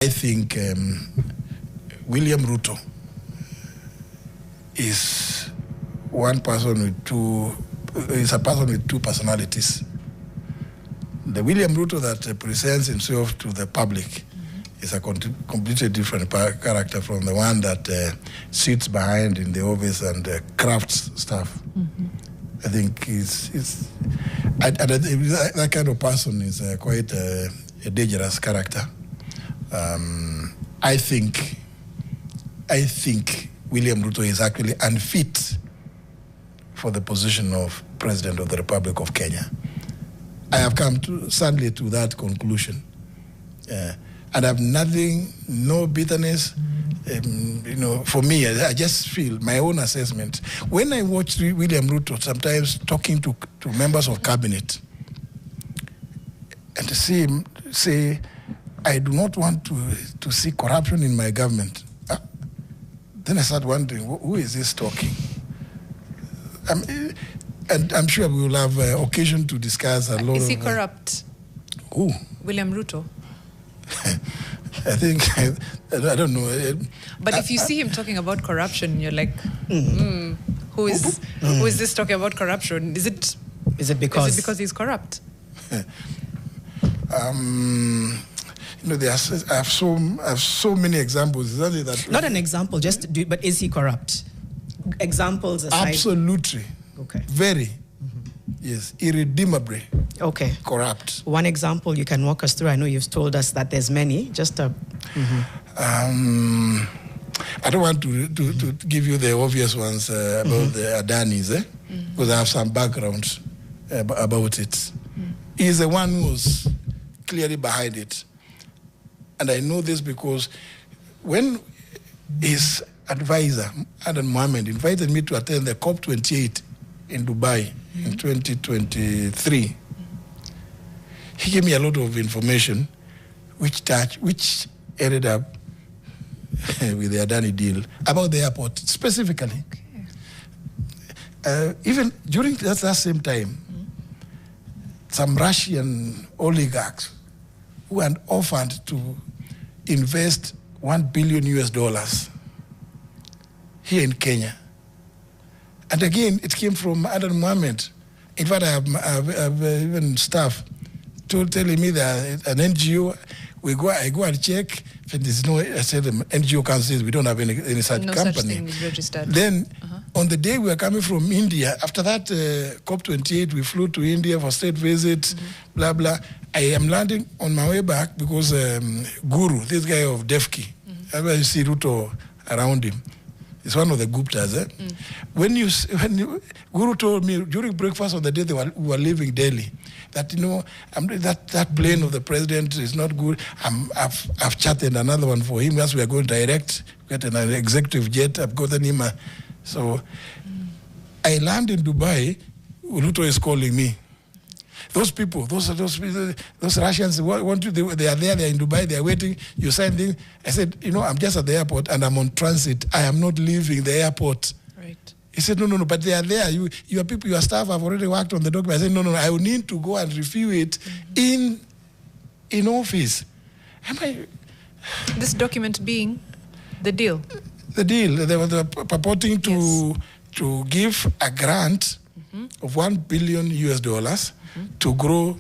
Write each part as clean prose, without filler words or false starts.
I think William Ruto is a person with two personalities. The William Ruto that presents himself to the public is a completely different character from the one that sits behind in the office and crafts stuff. I think that kind of person is quite a dangerous character. I think William Ruto is actually unfit for the position of President of the Republic of Kenya. I have come sadly to that conclusion. And I have no bitterness. For me, I just feel my own assessment. When I watch William Ruto sometimes talking to members of cabinet and to see him say, I do not want to see corruption in my government. Then I start wondering, who is this talking? And I'm sure we will have occasion to discuss a lot. Is he corrupt? Who? William Ruto. I think, I don't know. But if you see him talking about corruption, you're like, who is this talking about corruption? Is it because he's corrupt? I have so many examples. Not an example, but is he corrupt? Examples aside. Absolutely. Okay. Very. Yes, irredeemably. Okay. Corrupt. One example you can walk us through. I know you've told us that there's many. Just a. I don't want to give you the obvious ones about the Adanis, because I have some background about it. He's the one who's clearly behind it. And I know this because when his advisor, Adan Mohammed, invited me to attend the COP28 in Dubai in 2023, he gave me a lot of information which ended up with the Adani deal about the airport specifically. Okay. Even during that same time, some Russian oligarchs who had offered to invest $1 billion here in Kenya. And again, it came from Adan Mohammed. In fact, I have even staff telling me that an NGO, I go and check, if there's no, I said the NGO council says we don't have any such company. No such thing is registered. Then, on the day we were coming from India, after that COP28, we flew to India for state visit, blah, blah. I am landing on my way back because Guru, this guy of Defki, I see Ruto around him. It's one of the Guptas. When Guru told me during breakfast on the day we were leaving Delhi, that that plane of the president is not good. I've chatted another one for him as we are going direct, get an executive jet. I've gotten him. So I land in Dubai. Ruto is calling me. Those people, those Russians want you. They are there. They're in Dubai. They are waiting. You sign things. I said, I'm just at the airport and I'm on transit. I am not leaving the airport. Right. He said, no, but they are there. Your people, your staff have already worked on the document. I said, no, I will need to go and review it in office. This document being the deal. The deal. They were purporting to give a grant of $1 billion to grow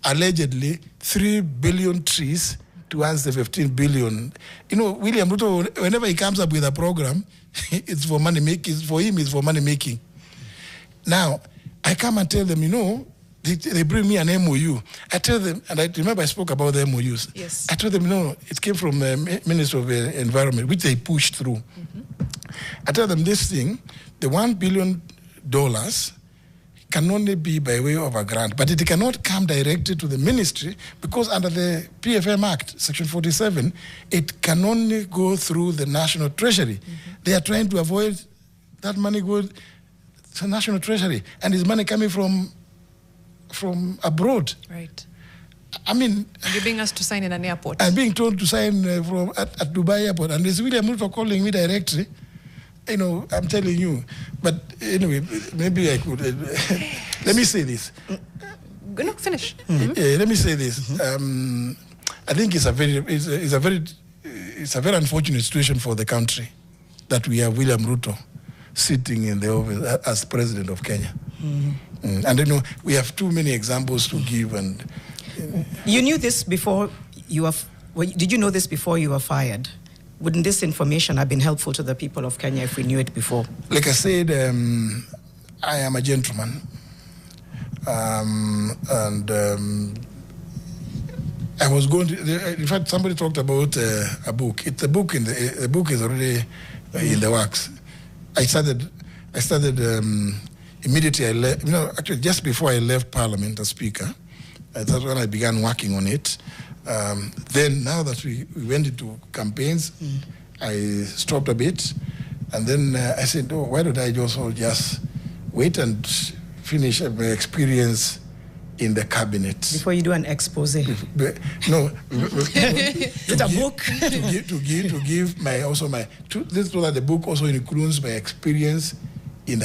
allegedly 3 billion trees towards the 15 billion. William Ruto, whenever he comes up with a program, it's for money making. For him, it's for money making. Now, I come and tell them, they bring me an MOU. I tell them, and I remember I spoke about the MOUs. Yes. I told them, it came from the Minister of Environment, which they pushed through. I tell them this thing, the $1 billion can only be by way of a grant, but it cannot come directly to the ministry because under the PFM Act, Section 47, it can only go through the National Treasury. They are trying to avoid that money going to the National Treasury, and it's money coming from abroad. Right. And you're being asked to sign in an airport. I'm being told to sign at Dubai airport, and it's William Ruto calling me directly. I'm telling you. But anyway, maybe I could. Let me say this. No, finish. Let me say this. I think it's a very unfortunate situation for the country that we have William Ruto sitting in the office as president of Kenya. And you know, we have too many examples to give. And you knew this before you were. Did you know this before you were fired? Wouldn't this information have been helpful to the people of Kenya if we knew it before? Like I said, I am a gentleman, and I was going to. In fact, somebody talked about a book. The book is already in the works. I started immediately. I left. You know, actually, just before I left Parliament as Speaker, that's when I began working on it. Then, now that we went into campaigns, I stopped a bit, and then I said, "Oh, why don't I just wait and finish my experience in the cabinet before you do an expose?" No, it's a book to give my so that the book also includes my experience